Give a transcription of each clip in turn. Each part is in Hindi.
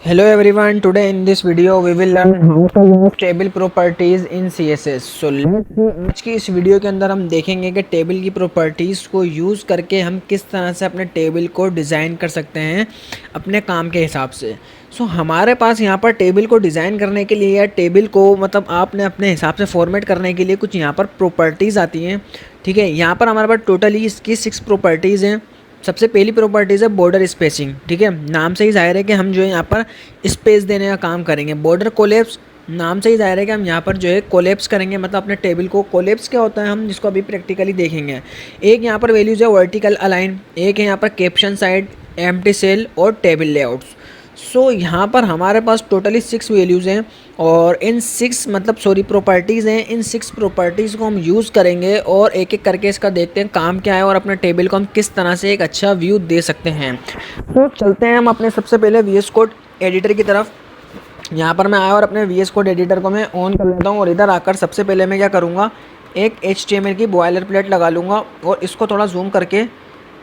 Hello everyone, today in this video we will learn how to use table properties in CSS. So let's see, आज की इस वीडियो के अंदर हम देखेंगे कि टेबल की प्रॉपर्टीज़ को यूज़ करके हम किस तरह से अपने टेबल को डिज़ाइन कर सकते हैं अपने काम के हिसाब से। हमारे पास यहाँ पर टेबल को डिज़ाइन करने के लिए या टेबल को मतलब आपने अपने हिसाब से फॉर्मेट करने के लिए कुछ यहाँ पर प्रॉपर्टीज़ आती हैं। ठीक है, यहाँ पर हमारे पास टोटली इसकी 6 प्रॉपर्टीज़ हैं। सबसे पहली प्रॉपर्टीज़ है बॉर्डर स्पेसिंग। ठीक है, नाम से ही जाहिर है कि हम जो है यहाँ पर स्पेस देने का काम करेंगे। बॉर्डर कोलेप्स, नाम से ही जाहिर है कि हम यहाँ पर जो है कोलेप्स करेंगे, मतलब अपने टेबल को। कोलेप्स क्या होता है हम जिसको अभी प्रैक्टिकली देखेंगे। एक यहाँ पर वैल्यूज़ है वर्टिकल अलाइन, एक है यहाँ पर कैप्शन साइड, एम्प्टी सेल और टेबल लेआउट्स। यहाँ पर हमारे पास टोटली 6 वैल्यूज़ हैं और इन 6 मतलब सॉरी प्रॉपर्टीज़ हैं। इन 6 प्रॉपर्टीज़ को हम यूज़ करेंगे और एक एक करके इसका देखते हैं काम क्या है और अपने टेबल को हम किस तरह से एक अच्छा व्यू दे सकते हैं। चलते हैं हम अपने सबसे पहले VS कोड एडिटर की तरफ। यहाँ पर मैं आया और अपने VS कोड एडिटर को मैं ऑन कर लेता हूँ और इधर आकर सबसे पहले मैं क्या करूँगा, एक HTML की बॉयलर प्लेट लगा लूँगा और इसको थोड़ा जूम करके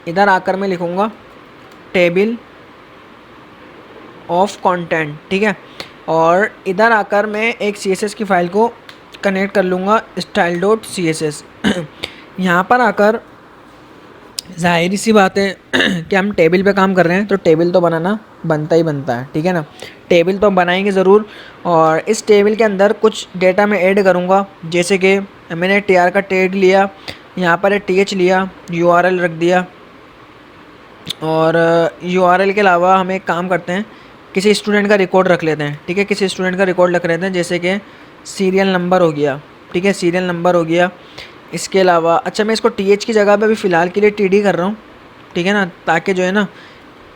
इधर आकर मैं लिखूँगा टेबल ऑफ कंटेंट। ठीक है, और इधर आकर मैं एक CSS की फ़ाइल को कनेक्ट कर लूँगा style.css। यहाँ पर आकर ज़ाहिर सी बात है कि हम टेबल पे काम कर रहे हैं तो टेबल तो बनाना बनता ही बनता है। ठीक है ना, टेबल तो बनाएंगे ज़रूर। और इस टेबल के अंदर कुछ डेटा मैं ऐड करूँगा, जैसे कि मैंने tr का टैग लिया, यहाँ पर th लिया, URL रख दिया। और URL के अलावा हम एक काम करते हैं, किसी स्टूडेंट का रिकॉर्ड रख लेते हैं। ठीक है, किसी स्टूडेंट का रिकॉर्ड रख लेते हैं, जैसे कि सीरियल नंबर हो गया। ठीक है, सीरियल नंबर हो गया। इसके अलावा अच्छा मैं इसको TH की जगह पे अभी फ़िलहाल के लिए TD कर रहा हूँ। ठीक है ना, ताकि जो है ना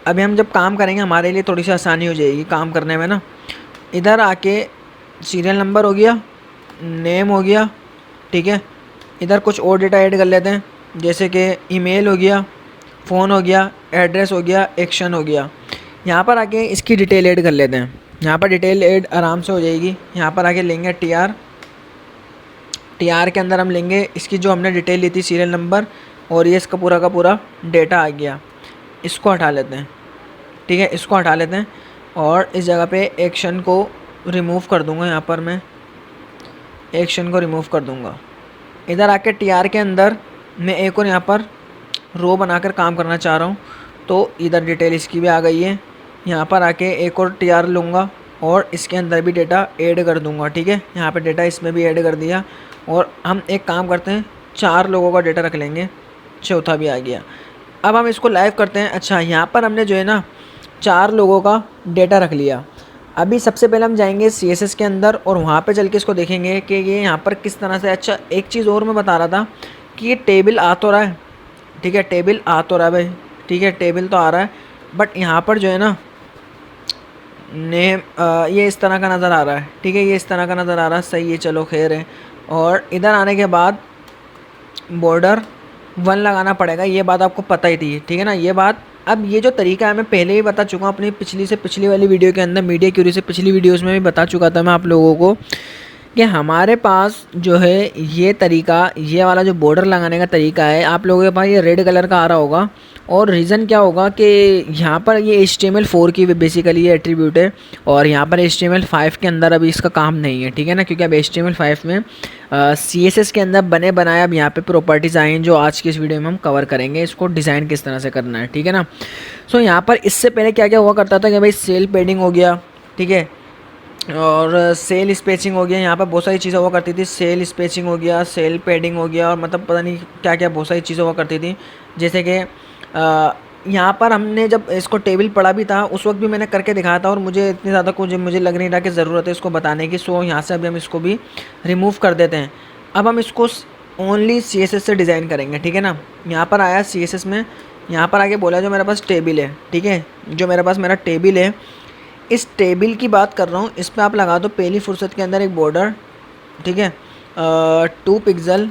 अभी हम जब काम करेंगे हमारे लिए थोड़ी सी आसानी हो जाएगी काम करने में ना। इधर आके सीरियल नंबर हो गया, नेम हो गया। ठीक है, इधर कुछ और डेटा ऐड कर लेते हैं, जैसे कि ईमेल हो गया, फ़ोन हो गया, एड्रेस हो गया, एक्शन हो गया। यहाँ पर आके इसकी डिटेल ऐड कर लेते हैं। यहाँ पर डिटेल ऐड आराम से हो जाएगी। यहाँ पर आके लेंगे TR के अंदर हम लेंगे इसकी जो हमने डिटेल ली थी, सीरियल नंबर, और ये इसका पूरा का पूरा डेटा आ गया। इसको हटा लेते हैं। ठीक है, इसको हटा लेते हैं और इस जगह पे एक्शन को रिमूव कर दूँगा। यहाँ पर मैं एक्शन को रिमूव कर दूँगा। इधर आके TR के अंदर मैं एक और यहाँ पर रो बनाकर काम करना चाह रहा हूँ, तो इधर डिटेल इसकी भी आ गई है। यहाँ पर आके एक और TR लूँगा और इसके अंदर भी डेटा ऐड कर दूँगा। ठीक है, यहाँ पे डेटा इसमें भी ऐड कर दिया और हम एक काम करते हैं, 4 लोगों का डेटा रख लेंगे, चौथा भी आ गया। अब हम इसको लाइव करते हैं। अच्छा, यहाँ पर हमने जो है ना 4 लोगों का डेटा रख लिया। अभी सबसे पहले हम जाएंगे CSS के अंदर और वहाँ पे चल के इसको देखेंगे कि ये यहाँ पर किस तरह से। अच्छा, एक चीज़ और मैं बता रहा था कि ये टेबल आ तो रहा है। ठीक है, टेबल आ तो रहा है भाई। ठीक है, टेबल तो आ रहा है, बट यहाँ पर जो है ना नेम ये इस तरह का नज़र आ रहा है। ठीक है, ये इस तरह का नज़र आ रहा है। सही है, चलो खैर है। और इधर आने के बाद बॉर्डर 1 लगाना पड़ेगा, ये बात आपको पता ही थी। ठीक है ना, ये बात। अब ये जो तरीका है मैं पहले ही बता चुका हूँ अपनी पिछली वाली वीडियो के अंदर, मीडिया क्यूरी से पिछली वीडियोज़ में भी बता चुका था मैं आप लोगों को कि हमारे पास जो है ये तरीका, ये वाला जो बॉर्डर लगाने का तरीका है, आप लोगों के पास ये रेड कलर का आ रहा होगा। और रीज़न क्या होगा कि यहाँ पर ये HTML4 की बेसिकली ये एट्रीब्यूट है और यहाँ पर HTML5 के अंदर अभी इसका काम नहीं है। ठीक है ना, क्योंकि अब HTML5 में CSS के अंदर बने बनाए अब यहाँ पे प्रॉपर्टीज़ आए हैं, जो आज की इस वीडियो में हम कवर करेंगे, इसको डिज़ाइन किस तरह से करना है। ठीक है ना, यहाँ पर इससे पहले क्या क्या हुआ करता था कि भाई सेल पेडिंग हो गया। ठीक है, और सेल स्पेसिंग हो गया। यहाँ पर बहुत सारी चीज़ें हुआ करती थी, सेल स्पेसिंग हो गया, सेल पेडिंग हो गया, और मतलब पता नहीं क्या क्या बहुत सारी चीज़ें हुआ करती थी। जैसे कि यहाँ पर हमने जब इसको टेबल पढ़ा भी था उस वक्त भी मैंने करके दिखाया था और मुझे इतनी ज़्यादा कुछ मुझे लग नहीं रहा कि ज़रूरत है इसको बताने की। यहाँ से अभी हम इसको भी रिमूव कर देते हैं। अब हम इसको ओनली CSS से डिज़ाइन करेंगे। ठीक है ना, यहाँ पर आया CSS में, यहाँ पर आके बोला जो मेरे पास टेबल है। ठीक है, जो मेरे पास मेरा टेबल है, इस टेबल की बात कर रहा हूँ, इस पर आप लगा दो पहली फुर्सत के अंदर एक बॉर्डर। ठीक है, 2 पिक्सल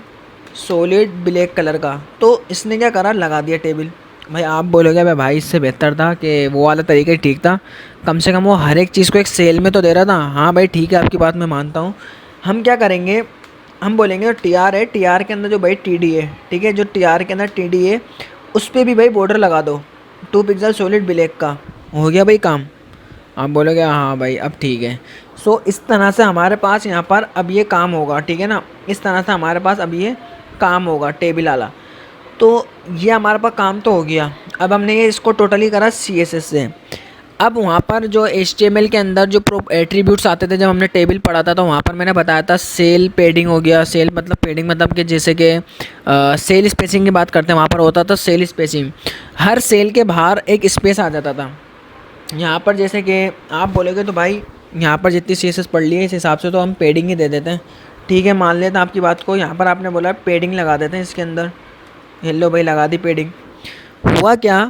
सॉलिड ब्लैक कलर का। तो इसने क्या करा, लगा दिया टेबल। भाई आप बोलोगे भाई इससे बेहतर था कि वो वाला तरीका ही ठीक था, कम से कम वो हर एक चीज़ को एक सेल में तो दे रहा था। हाँ भाई ठीक है, आपकी बात मैं मानता हूँ। हम क्या करेंगे, हम बोलेंगे जो TR है, TR के अंदर जो भाई TD है। ठीक है, जो TR के अंदर TD है उस पर भी भाई बॉर्डर लगा दो 2 पिक्सल सॉलिड ब्लैक का। हो गया भाई काम। आप बोलोगे हाँ भाई अब ठीक है। सो इस तरह से हमारे पास यहाँ पर अब ये काम होगा, ठीक है ना, इस तरह से हमारे पास अब ये काम होगा टेबल वाला। तो ये हमारे पास काम तो हो गया। अब हमने ये इसको टोटली करा CSS से। अब वहाँ पर जो HTML के अंदर जो एट्रीब्यूट्स आते थे, जब हमने टेबल पढ़ा था तो वहाँ पर मैंने बताया था सेल पेडिंग हो गया। सेल मतलब पेडिंग मतलब कि जैसे कि सेल स्पेसिंग की बात करते हैं, वहाँ पर होता था सेल स्पेसिंग। हर सेल के बाहर एक स्पेस आ जाता था। यहाँ पर जैसे कि आप बोलोगे तो भाई यहाँ पर जितनी CSS पढ़ ली है इस हिसाब से तो हम पेडिंग ही दे देते हैं, ठीक है, मान लेते हैं आपकी बात को। यहाँ पर आपने बोला पेडिंग लगा देते हैं इसके अंदर। हेलो भाई लगा दी पेडिंग। हुआ क्या,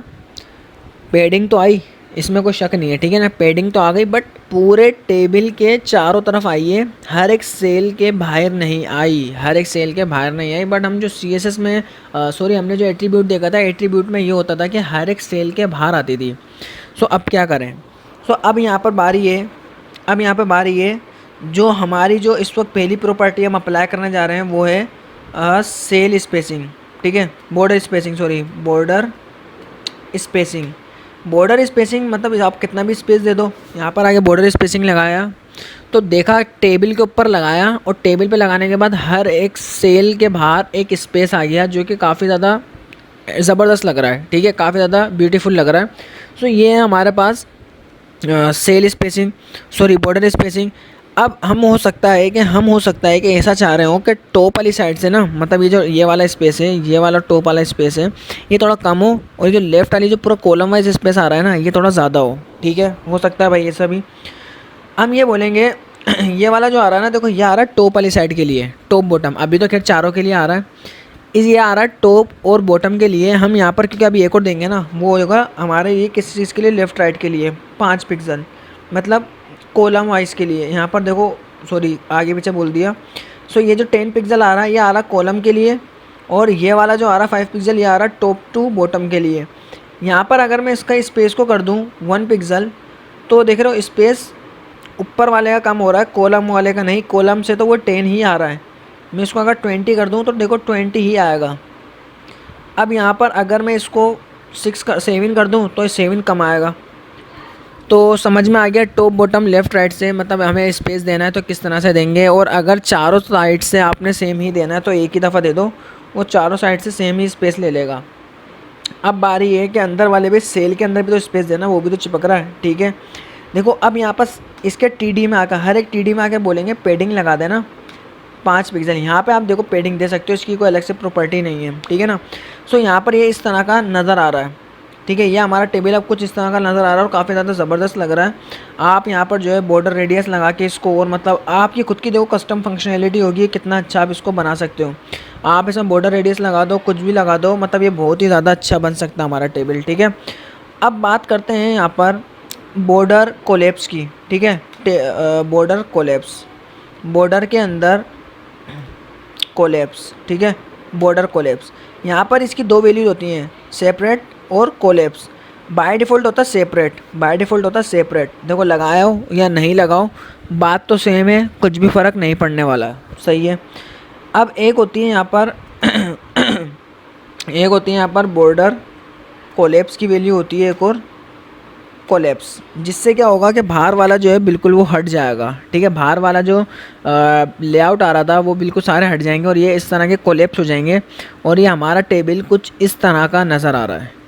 पेडिंग तो आई, इसमें कोई शक नहीं है, ठीक है ना, पेडिंग तो आ गई, बट पूरे टेबल के चारों तरफ आई है, हर एक सेल के बाहर नहीं आई, हर एक सेल के बाहर नहीं आई। बट हम जो CSS में सॉरी हमने जो एट्रीब्यूट देखा था, एट्रीब्यूट में ये होता था कि हर एक सेल के बाहर आती थी। सो अब क्या करें। सो अब यहाँ पर बारी है, अब यहाँ पर बारी है जो हमारी जो इस वक्त पहली प्रॉपर्टी हम अप्लाई करने जा रहे हैं वो है सेल स्पेसिंग, ठीक है, border spacing, sorry border spacing. Border spacing मतलब आप कितना भी स्पेस दे दो। यहाँ पर आगे बॉर्डर स्पेसिंग लगाया तो देखा टेबल के ऊपर लगाया, और टेबल पे लगाने के बाद हर एक सेल के बाहर एक स्पेस आ गया जो कि काफ़ी ज़्यादा ज़बरदस्त लग रहा है, ठीक है, काफ़ी ज़्यादा ब्यूटीफुल लग रहा है। सो ये है हमारे पास cell spacing, sorry border spacing. अब हम हो सकता है कि ऐसा चाह रहे हो कि टॉप वाली साइड से ना, मतलब ये जो ये वाला स्पेस है, ये वाला टॉप वाला स्पेस है, ये थोड़ा कम हो, और ये जो लेफ़्ट वाली जो पूरा कॉलम वाइज स्पेस आ रहा है ना, ये थोड़ा ज़्यादा हो, ठीक है, हो सकता है भाई ये सभी। हम ये बोलेंगे ये वाला जो आ रहा है ना, देखो ये आ रहा है टॉप वाली साइड के लिए, टॉप बॉटम, अभी तो खैर चारों के लिए आ रहा है, ये आ रहा है टॉप और बॉटम के लिए। हम यहाँ पर क्योंकि अभी एक और देंगे ना, वो होगा हमारे ये किस चीज़ के लिए, लेफ़्ट राइट के लिए 5 पिक्सल, मतलब कॉलम वाइज के लिए। यहाँ पर देखो, सॉरी आगे पीछे बोल दिया। सो ये जो 10 पिक्सल आ रहा है ये आ रहा है कॉलम के लिए, और ये वाला जो आ रहा है 5 पिक्सल ये आ रहा है टॉप टू बॉटम के लिए। यहाँ पर अगर मैं इसका स्पेस को कर दूँ 1 पिक्सल, तो देख रहे हो स्पेस ऊपर वाले का कम हो रहा है, कॉलम वाले का नहीं। कॉलम से तो वो 10 ही आ रहा है, मैं इसको अगर 20 कर दूँ तो देखो 20 ही आएगा। अब यहाँ पर अगर मैं इसको 7 कर दूँ तो 7 कम आएगा। तो समझ में आ गया टॉप बॉटम लेफ़्ट राइट से, मतलब हमें स्पेस देना है तो किस तरह से देंगे। और अगर चारों साइड से आपने सेम ही देना है तो एक ही दफ़ा दे दो, वो चारों साइड से सेम ही स्पेस ले लेगा। अब बारी है कि अंदर वाले भी, सेल के अंदर भी तो स्पेस देना, वो भी तो चिपक रहा है, ठीक है। देखो अब यहाँ पर इसके TD में आकर, हर एक TD में आकर बोलेंगे पेडिंग लगा देना 5 पिक्सल। यहाँ पे आप देखो पेडिंग दे सकते हो, इसकी कोई अलग से प्रॉपर्टी नहीं है, ठीक है ना। सो यहाँ पर ये इस तरह का नज़र आ रहा है, ठीक है, ये हमारा टेबल अब कुछ इस तरह का नज़र आ रहा है और काफ़ी ज़्यादा ज़बरदस्त लग रहा है। आप यहाँ पर जो है बॉर्डर रेडियस लगा के इसको, और मतलब आपकी खुद की देखो कस्टम फंक्शनैलिटी होगी, कितना अच्छा आप इसको बना सकते हो। आप इसमें बॉर्डर रेडियस लगा दो, कुछ भी लगा दो, मतलब ये बहुत ही ज़्यादा अच्छा बन सकता है हमारा टेबल, ठीक है। अब बात करते हैं यहाँ पर बॉर्डर कोलैप्स की, ठीक है, बॉर्डर कोलैप्स, बॉर्डर के अंदर कोलैप्स, ठीक है, बॉर्डर कोलैप्स। यहाँ पर इसकी 2 वैल्यूज होती हैं, सेपरेट और कोलैप्स। बाय डिफ़ॉल्ट होता है सेपरेट, बाय डिफ़ॉल्ट होता है सेपरेट। देखो लगाओ या नहीं लगाओ बात तो सेम है, कुछ भी फ़र्क नहीं पड़ने वाला है, सही है। अब एक होती है यहाँ पर एक होती है यहाँ पर बॉर्डर कोलैप्स की वैल्यू होती है एक, और कोलैप्स, जिससे क्या होगा कि बाहर वाला जो है बिल्कुल वो हट जाएगा, ठीक है, बाहर वाला जो लेआउट आ रहा था वो बिल्कुल सारे हट जाएंगे और ये इस तरह के कोलैप्स हो जाएंगे, और ये हमारा टेबल कुछ इस तरह का नज़र आ रहा है।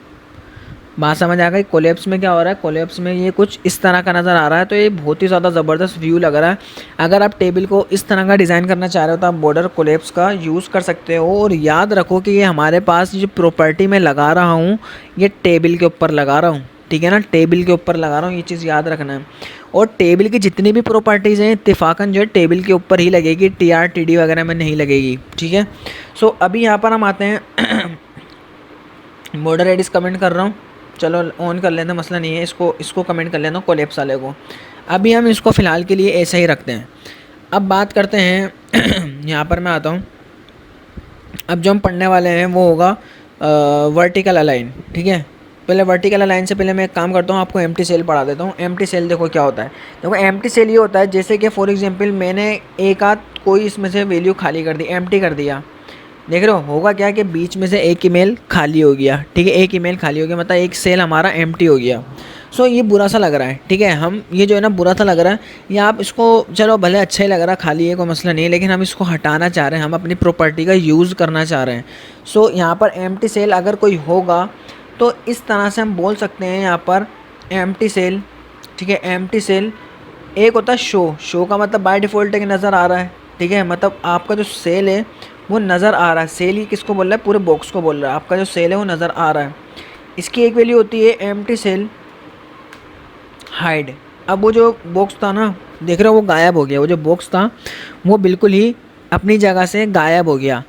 बात समझ आ गई। कोलैप्स में क्या हो रहा है, कोलैप्स में ये कुछ इस तरह का नज़र आ रहा है, तो ये बहुत ही ज़्यादा ज़बरदस्त व्यू लग रहा है। अगर आप टेबल को इस तरह का डिज़ाइन करना चाह रहे हो तो आप बॉर्डर कोलैप्स का यूज़ कर सकते हो। और याद रखो कि ये हमारे पास जो प्रॉपर्टी मैं लगा रहा हूँ ये टेबल के ऊपर लगा रहा हूँ, ठीक है ना, टेबल के ऊपर लगा रहा हूँ, ये चीज़ याद रखना है। और टेबल की जितनी भी प्रॉपर्टीज़ हैं इत्तेफाकन जो है टेबल के ऊपर ही लगेगी, TR TD वगैरह में नहीं लगेगी, ठीक है। सो अभी यहाँ पर हम आते हैं बॉर्डर रेडियस कमेंट कर रहा हूँ, चलो ऑन कर लेते हैं, मसला नहीं है, इसको कमेंट कर लेना कोलैप्स वाले को। अभी हम इसको फ़िलहाल के लिए ऐसे ही रखते हैं। अब बात करते हैं यहाँ पर मैं आता हूँ। अब जो हम पढ़ने वाले हैं वो होगा वर्टिकल अलाइन, ठीक है। पहले वर्टिकल अलाइन से पहले मैं एक काम करता हूँ, आपको एम्प्टी सेल पढ़ा देता हूँ। एम्प्टी सेल देखो क्या होता है। देखो एम्प्टी सेल ये होता है जैसे कि फॉर एग्जांपल मैंने एक आध कोई इसमें से वैल्यू खाली कर दी, एम्प्टी कर दिया, देख रहे हो होगा क्या कि बीच में से एक ईमेल खाली हो गया, ठीक है, एक ईमेल खाली हो गया, मतलब एक सेल हमारा एम्प्टी हो गया। सो ये बुरा सा लग रहा है, ठीक है। हम ये जो है ना बुरा सा लग रहा है, या आप इसको चलो भले अच्छा ही लग रहा है, खाली ये कोई मसला नहीं है, लेकिन हम इसको हटाना चाह रहे हैं, हम अपनी प्रॉपर्टी का यूज़ करना चाह रहे हैं। सो यहाँ पर एम्प्टी सेल अगर कोई होगा तो इस तरह से हम बोल सकते हैं यहाँ पर एम्प्टी सेल, ठीक है। एम्प्टी सेल एक होता है शो का मतलब बाय डिफ़ॉल्ट एक नज़र आ रहा है, ठीक है। मतलब आपका जो सेल है वो नज़र आ रहा है। सेल ही किसको बोल रहा है, पूरे बॉक्स को बोल रहा है। आपका जो सेल है वो नज़र आ रहा है। इसकी एक वैल्यू होती है एम्प्टी सेल हाइड। अब वो जो बॉक्स था ना, देख रहे हो, वो गायब हो गया। वो जो बॉक्स था वो बिल्कुल ही अपनी जगह से गायब हो गया।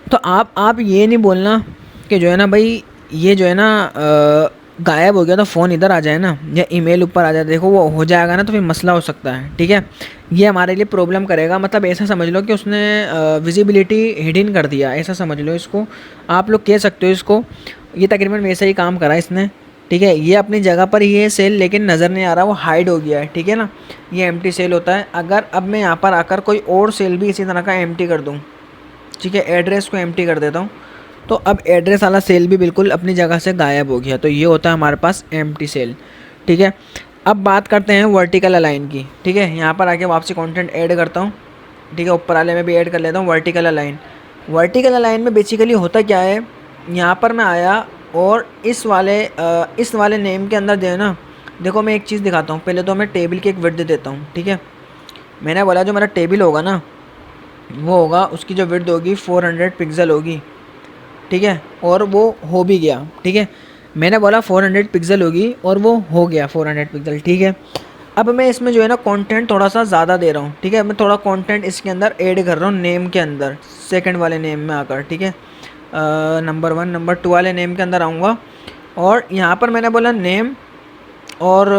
तो आप ये नहीं बोलना कि जो है ना भाई ये जो है ना गायब हो गया तो फ़ोन इधर आ जाए ना, या ईमेल ऊपर आ जाए। देखो वो हो जाएगा ना तो फिर मसला हो सकता है, ठीक है। ये हमारे लिए प्रॉब्लम करेगा। मतलब ऐसा समझ लो कि उसने विजिबिलिटी हिडन कर दिया, ऐसा समझ लो इसको। आप लोग कह सकते हो इसको। ये तकरीबन वैसा ही काम करा इसने, ठीक है। ये अपनी जगह पर ही है सेल, लेकिन नज़र नहीं आ रहा, वो हाइड हो गया है, ठीक है ना। ये एम्प्टी सेल होता है। अगर अब मैं यहाँ पर आकर कोई और सेल भी इसी तरह का एम्प्टी कर दूँ, ठीक है, एड्रेस को एम्प्टी कर देता हूँ, तो अब एड्रेस वाला सेल भी बिल्कुल अपनी जगह से गायब हो गया। तो ये होता है हमारे पास एम्प्टी सेल, ठीक है। अब बात करते हैं वर्टिकल अलाइन की, ठीक है। यहाँ पर आके वापसी कंटेंट ऐड करता हूँ, ठीक है। ऊपर वाले में भी ऐड कर लेता हूँ वर्टिकल अलाइन। वर्टिकल अलाइन में बेसिकली होता क्या है, यहाँ पर मैं आया और इस वाले नेम के अंदर जो है ना, देखो मैं एक चीज़ दिखाता हूँ। पहले तो मैं टेबल की एक विड्थ देता हूँ, ठीक है। मैंने बोला जो मेरा टेबल होगा ना, वो होगा, उसकी जो विड्थ होगी 400 पिक्सल होगी, ठीक है। और वो हो भी गया, ठीक है। मैंने बोला 400 पिक्सल होगी और वो हो गया 400 पिक्सल, ठीक है। अब मैं इसमें जो है ना कंटेंट थोड़ा सा ज़्यादा दे रहा हूँ, ठीक है। मैं थोड़ा कंटेंट इसके अंदर ऐड कर रहा हूँ नेम के अंदर, सेकंड वाले नेम में आकर, ठीक है। नंबर 1 नंबर 2 वाले नेम के अंदर आऊँगा और यहाँ पर मैंने बोला नेम, और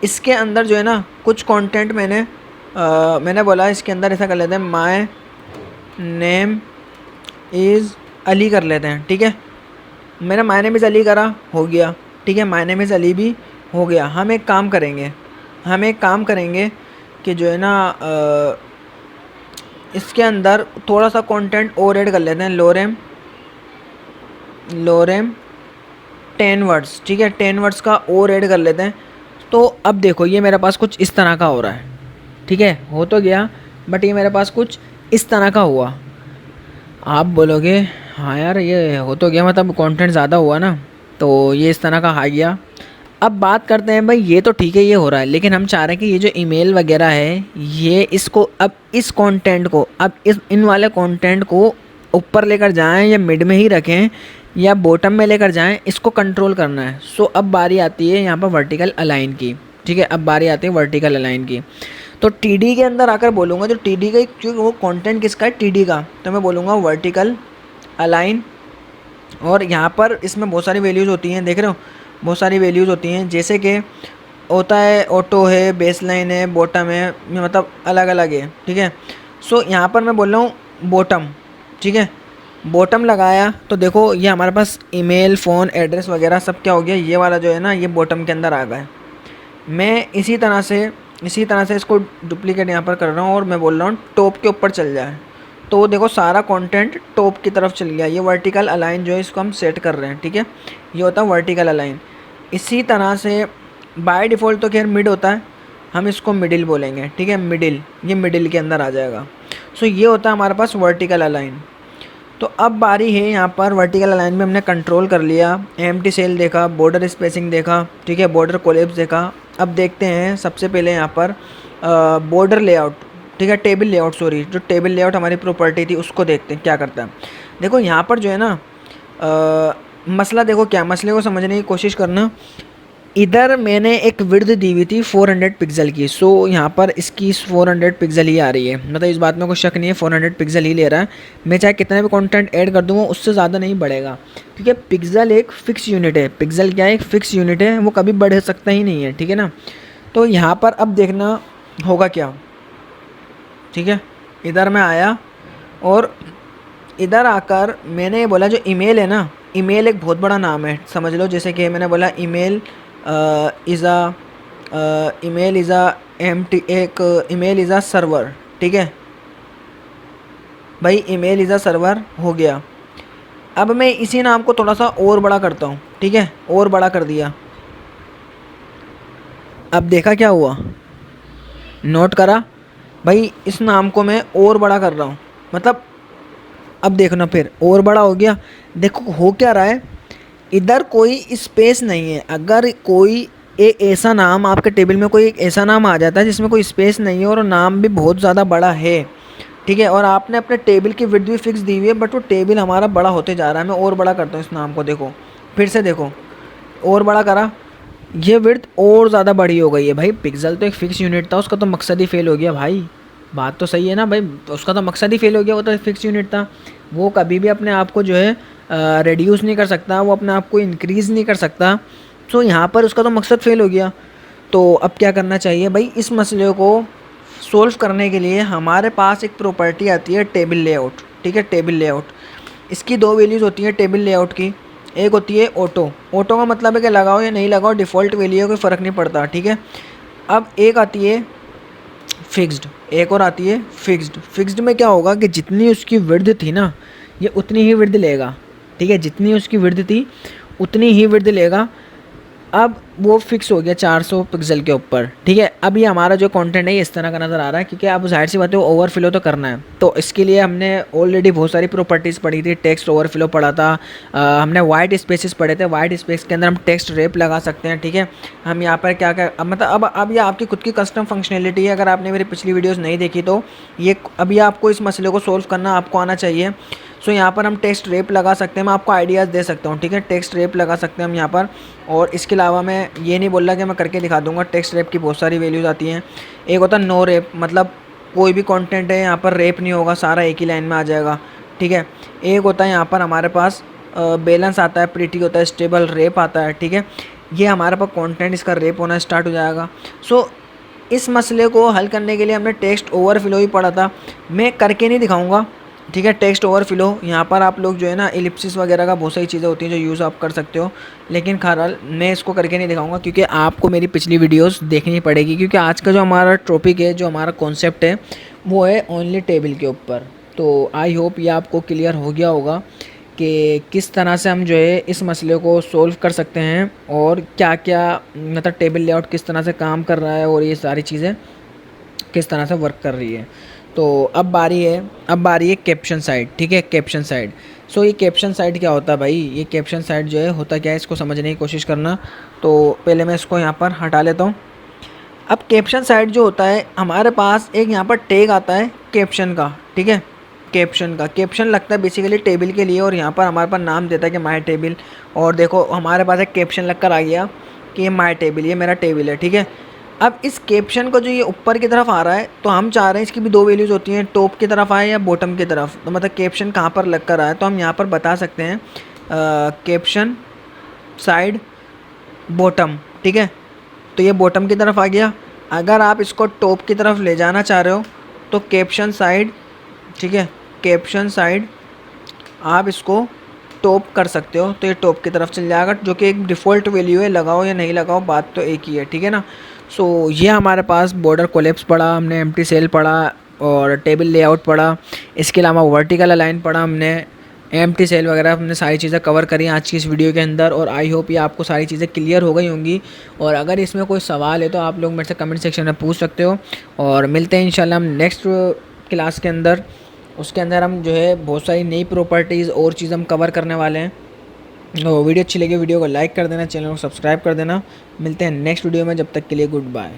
इसके अंदर जो है ना कुछ कंटेंट मैंने बोला इसके अंदर ऐसा कर लेते हैं, माय नेम इज़ अली कर लेते हैं, ठीक है। मैंने माय नेम इज़ अली करा, हो गया, ठीक है। माय नेम इज़ अली भी हो गया। हम एक काम करेंगे कि जो है ना इसके अंदर थोड़ा सा कंटेंट और ऐड कर लेते हैं। लोरेम 10 वर्ड्स, ठीक है, 10 वर्ड्स का और ऐड कर लेते हैं। तो अब देखो ये मेरे पास कुछ इस तरह का हो रहा है, ठीक है। हो तो गया, बट ये मेरे पास कुछ इस तरह का हुआ। आप बोलोगे हाँ यार ये हो तो गया, मतलब कंटेंट ज़्यादा हुआ ना, तो ये इस तरह का आ गया। अब बात करते हैं भाई, ये तो ठीक है ये हो रहा है, लेकिन हम चाह रहे हैं कि ये जो ईमेल वगैरह है, ये इसको अब इस कंटेंट को अब इन वाले कंटेंट को ऊपर लेकर जाएं या मिड में ही रखें या बॉटम में लेकर जाएं, इसको कंट्रोल करना है। सो अब बारी आती है यहाँ पर वर्टिकल अलाइन की, ठीक है। अब बारी आती है वर्टिकल अलाइन की। तो टीडी के अंदर आकर बोलूँगा, जो टीडी का क्योंकि वो कंटेंट किसका है, टीडी का, तो मैं बोलूँगा वर्टिकल अलाइन। और यहाँ पर इसमें बहुत सारी वैल्यूज़ होती हैं, देख रहे हो, बहुत सारी वैल्यूज़ होती हैं, जैसे कि होता है ऑटो है, बेसलाइन है, बॉटम है, मतलब अलग अलग है, ठीक है। सो यहाँ पर मैं बोल रहा हूँ बॉटम, ठीक है। बॉटम लगाया तो देखो ये हमारे पास ईमेल, फ़ोन, एड्रेस वगैरह सब क्या हो गया, ये वाला जो है ना ये बॉटम के अंदर आ गया है। मैं इसी तरह से इसको डुप्लीकेट यहाँ पर कर रहा हूँ और मैं बोल रहा हूँ टॉप के ऊपर चल जाए, तो देखो सारा कंटेंट टॉप की तरफ चल गया। ये वर्टिकल अलाइन जो है इसको हम सेट कर रहे हैं, ठीक है। ये होता है वर्टिकल अलाइन। इसी तरह से बाय डिफ़ॉल्ट तो खैर मिड होता है, हम इसको मिडिल बोलेंगे, ठीक है। मिडिल, ये मिडिल के अंदर आ जाएगा। सो ये होता है हमारे पास वर्टिकल अलाइन। तो अब बारी है यहाँ पर वर्टिकल अलाइन में हमने कंट्रोल कर लिया, एम्प्टी सेल देखा, बॉर्डर स्पेसिंग देखा, ठीक है, बॉर्डर कोलैप्स देखा। अब देखते हैं सबसे पहले यहाँ पर बॉर्डर लेआउट, ठीक है, टेबल लेआउट, सॉरी, जो टेबल लेआउट हमारी प्रॉपर्टी थी उसको देखते हैं क्या करता है। देखो यहाँ पर जो है ना मसला, देखो क्या मसले को समझने की कोशिश करना। इधर मैंने एक विड्थ दी हुई थी 400 पिक्सल की, सो यहाँ पर इसकी 400 पिक्सल ही आ रही है, मतलब इस बात में कोई शक नहीं है, 400 पिक्सल ही ले रहा है। मैं चाहे कितना भी कंटेंट ऐड कर दूँगा उससे ज़्यादा नहीं बढ़ेगा, क्योंकि पिक्सल एक फ़िक्स यूनिट है। पिक्सल क्या है, एक फ़िक्स यूनिट है, वो कभी बढ़ सकता ही नहीं है, ठीक है ना। तो यहाँ पर अब देखना होगा क्या, ठीक है। इधर मैं आया और इधर आकर मैंने बोला जो ईमेल है ना, ईमेल एक बहुत बड़ा नाम है, समझ लो। जैसे कि मैंने बोला ईमेल इज़ अ सर्वर, ठीक है भाई, ईमेल इज़ अ सर्वर हो गया। अब मैं इसी नाम को थोड़ा सा और बड़ा करता हूँ, ठीक है, और बड़ा कर दिया। अब देखा क्या हुआ, नोट करा भाई, इस नाम को मैं और बड़ा कर रहा हूँ, मतलब अब देखना फिर और बड़ा हो गया। देखो हो क्या रहा है, इधर कोई स्पेस नहीं है। अगर कोई ऐसा नाम आपके टेबल में, कोई एक ऐसा नाम आ जाता है जिसमें कोई स्पेस नहीं है और नाम भी बहुत ज़्यादा बड़ा है, ठीक है, और आपने अपने टेबल की विड्थ भी फिक्स दी हुई है, बट वो टेबल हमारा बड़ा होते जा रहा है। मैं और बड़ा करता हूँ इस नाम को, देखो फिर से देखो, और बड़ा करा, ये विड्थ और ज़्यादा बड़ी हो गई है। भाई पिक्सल तो एक फिक्स यूनिट था, उसका तो मकसद ही फेल हो गया भाई। बात तो सही है ना भाई, उसका तो मकसद ही फेल हो गया, वो तो फिक्स यूनिट था। वो कभी भी अपने आप को जो है रिड्यूस नहीं कर सकता, वो अपने आप को इंक्रीज़ नहीं कर सकता। सो यहाँ पर उसका तो मकसद फेल हो गया। तो अब क्या करना चाहिए भाई, इस मसले को सोल्व करने के लिए हमारे पास एक प्रॉपर्टी आती है टेबल लेआउट, ठीक है, टेबल लेआउट। इसकी दो वैल्यूज़ होती हैं टेबल लेआउट की। एक होती है ऑटो, ऑटो का मतलब है कि लगाओ या नहीं लगाओ डिफ़ॉल्ट वैल्यू है, कोई फ़र्क नहीं पड़ता, ठीक है। अब एक आती है फिक्स्ड, एक और आती है फिक्स्ड। फिक्स्ड में क्या होगा कि जितनी उसकी विड्थ थी ना, ये उतनी ही विड्थ लेगा, ठीक है, जितनी उसकी विड्थ थी उतनी ही विड्थ लेगा। अब वो फिक्स हो गया 400 पिक्सल के ऊपर, ठीक है। अब ये हमारा जो कंटेंट है ये इस तरह का नज़र आ रहा है, क्योंकि अब जाहिर सी बात है वो ओवरफ्लो तो करना है। तो इसके लिए हमने ऑलरेडी बहुत सारी प्रॉपर्टीज़ पढ़ी थी, टेक्स्ट ओवरफ्लो पढ़ा था, हमने वाइट स्पेसेस पढ़े थे। वाइट स्पेस के अंदर हम टेक्स्ट रैप लगा सकते हैं, ठीक है। हम यहाँ पर क्या क्या मतलब अब ये आपकी खुद की कस्टम फंक्शनलिटी है। अगर आपने मेरी पिछली वीडियोज़ नहीं देखी तो ये अभी आपको इस मसले को सोल्व करना आपको आना चाहिए। सो यहाँ पर हम टेक्स्ट रैप लगा सकते हैं, मैं आपको आइडियाज़ दे सकता हूँ, ठीक है। टेक्स्ट रैप लगा सकते हैं हम यहाँ पर। और इसके अलावा मैं ये नहीं बोल रहा कि मैं करके दिखा दूंगा, टेक्स्ट रैप की बहुत सारी वैल्यूज़ आती हैं। एक होता है नो रैप, मतलब कोई भी कंटेंट है यहाँ पर रैप नहीं होगा, सारा एक ही लाइन में आ जाएगा, ठीक है। एक होता है यहाँ पर हमारे पास बैलेंस आता है, प्रीटी होता है, स्टेबल रैप आता है, ठीक है। ये हमारे पास कंटेंट इसका रैप होना स्टार्ट हो जाएगा। सो इस मसले को हल करने के लिए हमने टेक्स्ट ओवरफ्लो ही पढ़ा था, मैं करके नहीं दिखाऊंगा, ठीक है। टेक्स्ट ओवरफ्लो यहाँ पर आप लोग जो है ना एलिप्सिस वगैरह का बहुत सारी चीज़ें होती हैं जो यूज़ आप कर सकते हो, लेकिन खैर मैं इसको करके नहीं दिखाऊंगा क्योंकि आपको मेरी पिछली वीडियोस देखनी पड़ेगी। क्योंकि आज का जो हमारा टॉपिक है, जो हमारा कॉन्सेप्ट है, वो है ओनली टेबल के ऊपर। तो आई होप ये आपको क्लियर हो गया होगा कि किस तरह से हम जो है इस मसले को सोल्व कर सकते हैं और क्या क्या मतलब टेबल लेआउट किस तरह से काम कर रहा है और ये सारी चीज़ें किस तरह से वर्क कर रही है। तो अब बारी है कैप्शन साइड, ठीक है, कैप्शन साइड। सो ये कैप्शन साइड क्या होता है भाई, ये कैप्शन साइड जो है होता क्या है, इसको समझने की कोशिश करना। तो पहले मैं इसको यहाँ पर हटा लेता हूँ। अब कैप्शन साइड जो होता है, हमारे पास एक यहाँ पर टैग आता है कैप्शन का, ठीक है, कैप्शन का। कैप्शन लगता है बेसिकली टेबल के लिए और यहाँ पर हमारे पास नाम देता है कि माय टेबल। और देखो हमारे पास एक कैप्शन लग कर आ गया कि ये माय टेबल, ये मेरा टेबल है, ठीक है। अब इस कैप्शन को जो ये ऊपर की तरफ आ रहा है, तो हम चाह रहे हैं इसकी भी दो वैल्यूज़ होती हैं, टॉप की तरफ आए या बॉटम की तरफ। तो मतलब कैप्शन कहाँ पर लग कर आया, तो हम यहाँ पर बता सकते हैं कैप्शन साइड बॉटम, ठीक है। तो ये बॉटम की तरफ आ गया। अगर आप इसको टॉप की तरफ ले जाना चाह रहे हो तो कैप्शन साइड, ठीक है, कैप्शन साइड आप इसको टॉप कर सकते हो, तो ये टॉप की तरफ चल जाएगा, जो कि एक डिफ़ॉल्ट वैल्यू है, लगाओ या नहीं लगाओ बात तो एक ही है, ठीक है ना। सो ये हमारे पास बॉर्डर कोलैप्स पढ़ा हमने, एम्प्टी सेल पढ़ा और टेबल लेआउट पढ़ा। इसके अलावा वर्टिकल अलाइन पढ़ा हमने, एम्प्टी सेल वगैरह हमने सारी चीज़ें कवर करी आज की इस वीडियो के अंदर। और आई होप ये आपको सारी चीज़ें क्लियर हो गई होंगी। और अगर इसमें कोई सवाल है तो आप लोग मेरे से कमेंट सेक्शन में पूछ सकते हो। और मिलते हैं इंशाल्लाह हम नेक्स्ट क्लास के अंदर। उसके अंदर हम जो है बहुत सारी नई प्रॉपर्टीज़ और चीज़ हम कवर करने वाले हैं। तो वीडियो अच्छी लगी वीडियो को लाइक कर देना, चैनल को सब्सक्राइब कर देना। मिलते हैं नेक्स्ट वीडियो में, जब तक के लिए गुड बाय।